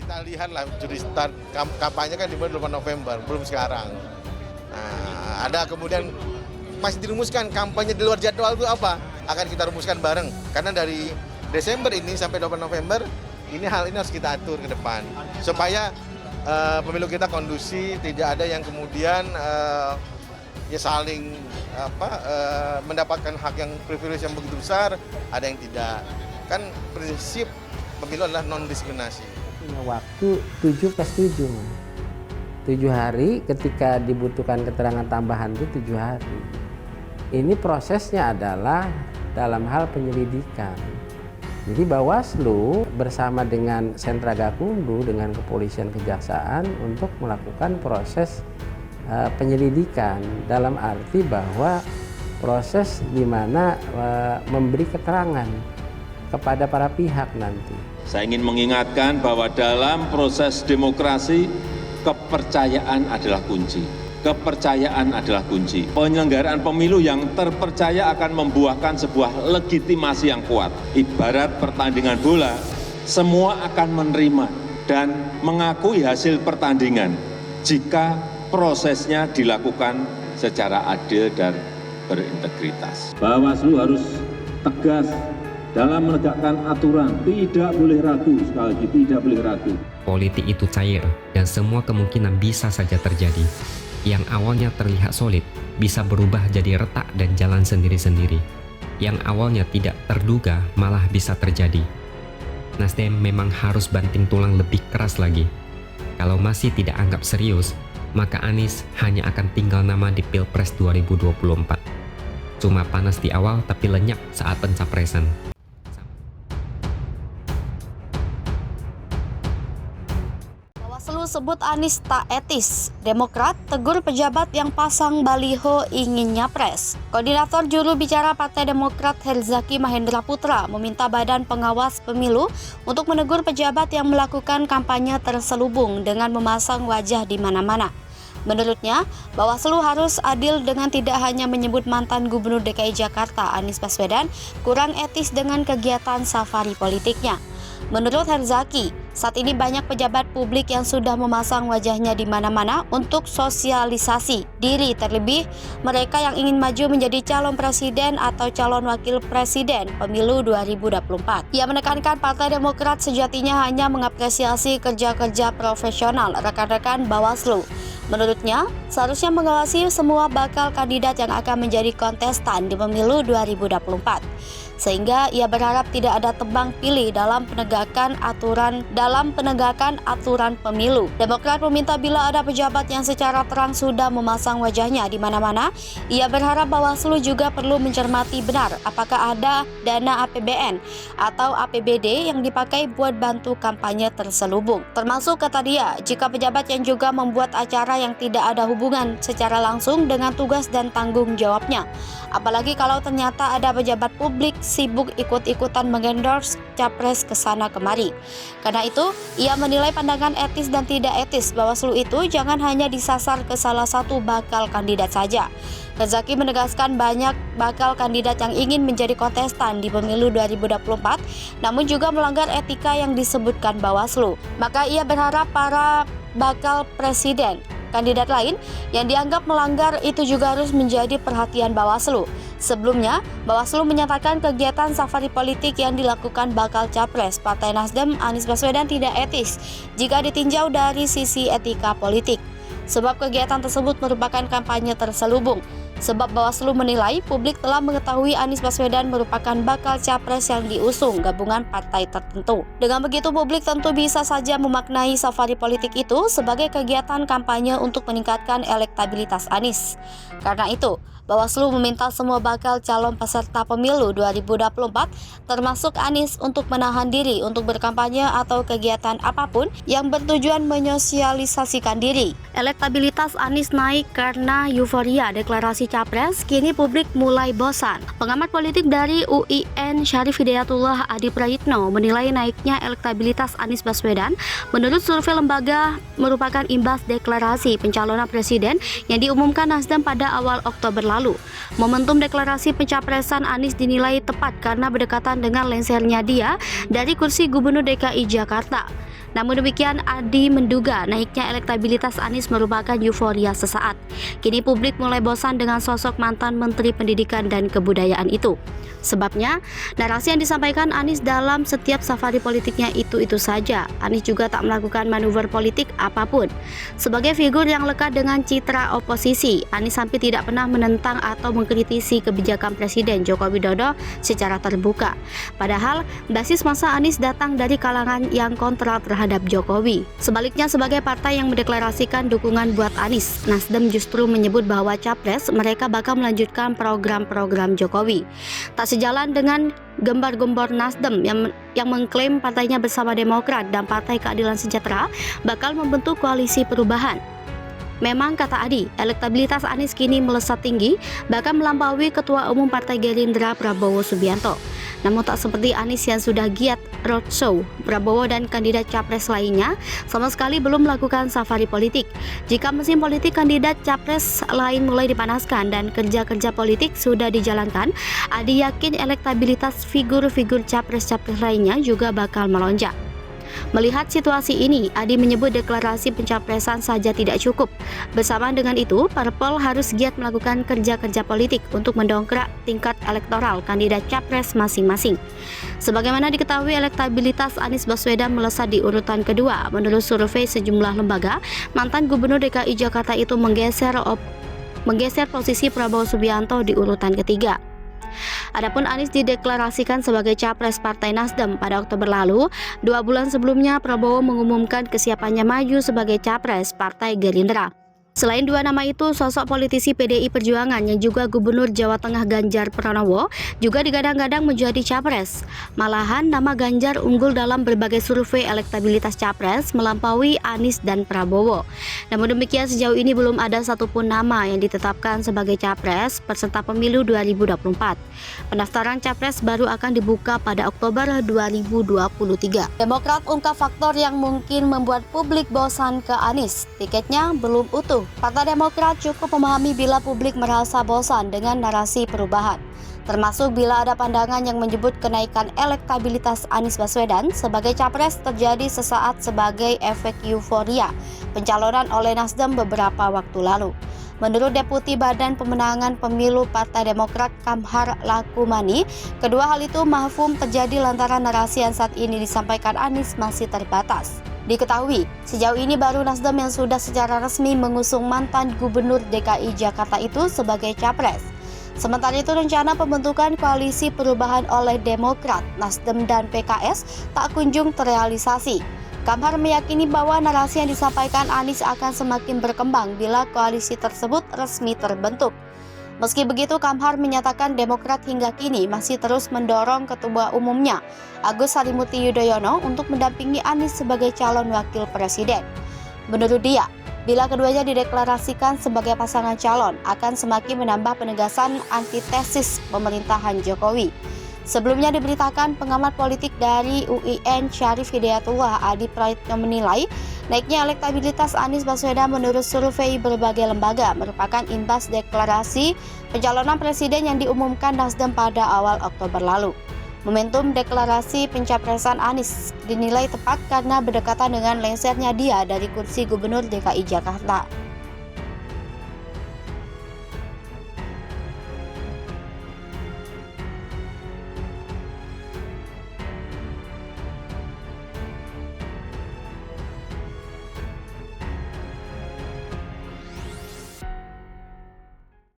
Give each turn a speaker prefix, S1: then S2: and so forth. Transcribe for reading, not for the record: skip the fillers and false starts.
S1: kita lihat lah, judi start kampanye kan dimulai 8 November, belum sekarang. Nah, ada kemudian masih dirumuskan kampanye di luar jadwal itu apa? Akan kita rumuskan bareng, karena dari Desember ini sampai 8 November, hal ini harus kita atur ke depan. Supaya pemilu kita kondusif, tidak ada yang kemudian ya saling mendapatkan hak yang privilege yang begitu besar, ada yang tidak. Kan prinsip pemilu adalah non-diskriminasi.
S2: Punya waktu 7+7. 7 hari ketika dibutuhkan keterangan tambahan itu 7 hari. Ini prosesnya adalah dalam hal penyelidikan. Jadi Bawaslu bersama dengan Sentra Gakumdu, dengan kepolisian kejaksaan untuk melakukan proses penyelidikan, dalam arti bahwa proses di mana memberi keterangan kepada para pihak nanti.
S3: Saya ingin mengingatkan bahwa dalam proses demokrasi, kepercayaan adalah kunci. Kepercayaan adalah kunci. Penyelenggaraan pemilu yang terpercaya akan membuahkan sebuah legitimasi yang kuat. Ibarat pertandingan bola, semua akan menerima dan mengakui hasil pertandingan jika prosesnya dilakukan secara adil dan berintegritas.
S4: Bawaslu harus tegas dalam menegakkan aturan, tidak boleh ragu, sekali lagi tidak boleh ragu.
S5: Politik itu cair dan semua kemungkinan bisa saja terjadi. Yang awalnya terlihat solid bisa berubah jadi retak dan jalan sendiri-sendiri. Yang awalnya tidak terduga malah bisa terjadi. Nasdem memang harus banting tulang lebih keras lagi. Kalau masih tidak anggap serius, maka Anies hanya akan tinggal nama di Pilpres 2024. Cuma panas di awal tapi lenyap saat pencapresan.
S6: Bawaslu sebut Anies tak etis. Demokrat tegur pejabat yang pasang baliho ingin nyapres. Koordinator juru bicara Partai Demokrat Herzaki Mahendra Putra meminta Badan Pengawas Pemilu untuk menegur pejabat yang melakukan kampanye terselubung dengan memasang wajah di mana-mana. Menurutnya, Bawaslu harus adil dengan tidak hanya menyebut mantan Gubernur DKI Jakarta Anies Baswedan kurang etis dengan kegiatan safari politiknya. Menurut Herzaki, saat ini banyak pejabat publik yang sudah memasang wajahnya di mana-mana untuk sosialisasi diri, terlebih mereka yang ingin maju menjadi calon presiden atau calon wakil presiden pemilu 2024. Ia menekankan Partai Demokrat sejatinya hanya mengapresiasi kerja-kerja profesional rekan-rekan Bawaslu. Menurutnya, seharusnya mengawasi semua bakal kandidat yang akan menjadi kontestan di pemilu 2024. Sehingga ia berharap tidak ada tebang pilih dalam penegakan aturan pemilu. Demokrat meminta bila ada pejabat yang secara terang sudah memasang wajahnya di mana-mana, ia berharap Bawaslu juga perlu mencermati benar apakah ada dana APBN atau APBD yang dipakai buat bantu kampanye terselubung. Termasuk kata dia, jika pejabat yang juga membuat acara yang tidak ada hubungan secara langsung dengan tugas dan tanggung jawabnya. Apalagi kalau ternyata ada pejabat publik sibuk ikut-ikutan mengendorse capres kesana kemari. Karena itu, ia menilai pandangan etis dan tidak etis Bawaslu itu jangan hanya disasar ke salah satu bakal kandidat saja. Herzaki menegaskan banyak bakal kandidat yang ingin menjadi kontestan di pemilu 2024, namun juga melanggar etika yang disebutkan Bawaslu. Maka ia berharap para bakal presiden kandidat lain yang dianggap melanggar itu juga harus menjadi perhatian Bawaslu. Sebelumnya, Bawaslu menyatakan kegiatan safari politik yang dilakukan bakal capres Partai Nasdem Anies Baswedan tidak etis jika ditinjau dari sisi etika politik. Sebab kegiatan tersebut merupakan kampanye terselubung. Sebab Bawaslu menilai publik telah mengetahui Anies Baswedan merupakan bakal capres yang diusung gabungan partai tertentu. Dengan begitu, publik tentu bisa saja memaknai safari politik itu sebagai kegiatan kampanye untuk meningkatkan elektabilitas Anies. Karena itu, Bawaslu meminta semua bakal calon peserta pemilu 2024 termasuk Anies untuk menahan diri untuk berkampanye atau kegiatan apapun yang bertujuan menyosialisasikan diri. Elektabilitas Anies naik karena euforia deklarasi capres, kini publik mulai bosan. Pengamat politik dari UIN Syarif Hidayatullah Adi Prayitno menilai naiknya elektabilitas Anies Baswedan menurut survei lembaga merupakan imbas deklarasi pencalonan presiden yang diumumkan Nasdem pada awal Oktober lalu. lalu. Momentum deklarasi pencapresan Anies dinilai tepat karena berdekatan dengan lengsernya dia dari kursi Gubernur DKI Jakarta. Namun demikian, Adi menduga naiknya elektabilitas Anies merupakan euforia sesaat. Kini publik mulai bosan dengan sosok mantan Menteri Pendidikan dan Kebudayaan itu. Sebabnya, narasi yang disampaikan Anies dalam setiap safari politiknya itu-itu saja. Anies juga tak melakukan manuver politik apapun. Sebagai figur yang lekat dengan citra oposisi, Anies hampir tidak pernah menentang atau mengkritisi kebijakan Presiden Joko Widodo secara terbuka. Padahal, basis massa Anies datang dari kalangan yang kontra terhadap Jokowi. Sebaliknya, sebagai partai yang mendeklarasikan dukungan buat Anies, Nasdem justru menyebut bahwa capres mereka bakal melanjutkan program-program Jokowi. Tak sejalan dengan gembar-gembor Nasdem yang mengklaim partainya bersama Demokrat dan Partai Keadilan Sejahtera bakal membentuk koalisi perubahan. Memang, kata Adi, elektabilitas Anies kini melesat tinggi, bahkan melampaui Ketua Umum Partai Gerindra Prabowo Subianto. Namun tak seperti Anies yang sudah giat roadshow, Prabowo dan kandidat capres lainnya sama sekali belum melakukan safari politik. Jika mesin politik kandidat capres lain mulai dipanaskan dan kerja-kerja politik sudah dijalankan, Adi yakin elektabilitas figur-figur capres-capres lainnya juga bakal melonjak. Melihat situasi ini, Adi menyebut deklarasi pencapresan saja tidak cukup. Bersamaan dengan itu, Parpol harus giat melakukan kerja-kerja politik untuk mendongkrak tingkat elektoral kandidat capres masing-masing. Sebagaimana diketahui, elektabilitas Anies Baswedan melesat di urutan kedua. Menurut survei sejumlah lembaga, mantan Gubernur DKI Jakarta itu menggeser posisi Prabowo Subianto di urutan ketiga. Adapun Anies dideklarasikan sebagai capres Partai Nasdem pada Oktober lalu. 2 bulan sebelumnya Prabowo mengumumkan kesiapannya maju sebagai capres Partai Gerindra. Selain dua nama itu, sosok politisi PDI Perjuangan yang juga Gubernur Jawa Tengah Ganjar Pranowo juga digadang-gadang menjadi capres. Malahan nama Ganjar unggul dalam berbagai survei elektabilitas capres melampaui Anies dan Prabowo. Namun demikian, sejauh ini belum ada satupun nama yang ditetapkan sebagai capres peserta pemilu 2024. Pendaftaran capres baru akan dibuka pada Oktober 2023. Demokrat ungkap faktor yang mungkin membuat publik bosan ke Anies. Tiketnya belum utuh. Partai Demokrat cukup memahami bila publik merasa bosan dengan narasi perubahan, termasuk bila ada pandangan yang menyebut kenaikan elektabilitas Anies Baswedan sebagai capres terjadi sesaat sebagai efek euforia pencalonan oleh Nasdem beberapa waktu lalu. Menurut Deputi Badan Pemenangan Pemilu Partai Demokrat Kamhar Lakumani, kedua hal itu mahfum terjadi lantaran narasi yang saat ini disampaikan Anies masih terbatas. Diketahui, sejauh ini baru Nasdem yang sudah secara resmi mengusung mantan Gubernur DKI Jakarta itu sebagai capres. Sementara itu, rencana pembentukan koalisi perubahan oleh Demokrat, Nasdem, dan PKS tak kunjung terrealisasi. Kamhar meyakini bahwa narasi yang disampaikan Anies akan semakin berkembang bila koalisi tersebut resmi terbentuk. Meski begitu, Kamhar menyatakan Demokrat hingga kini masih terus mendorong Ketua Umumnya, Agus Harimurti Yudhoyono, untuk mendampingi Anies sebagai calon wakil presiden. Menurut dia, bila keduanya dideklarasikan sebagai pasangan calon, akan semakin menambah penegasan antitesis pemerintahan Jokowi. Sebelumnya diberitakan, pengamat politik dari UIN Syarif Hidayatullah Adi Praitno menilai naiknya elektabilitas Anies Baswedan menurut survei berbagai lembaga merupakan imbas deklarasi pencalonan presiden yang diumumkan Nasdem pada awal Oktober lalu. Momentum deklarasi pencapresan Anies dinilai tepat karena berdekatan dengan lengsernya dia dari kursi Gubernur DKI Jakarta.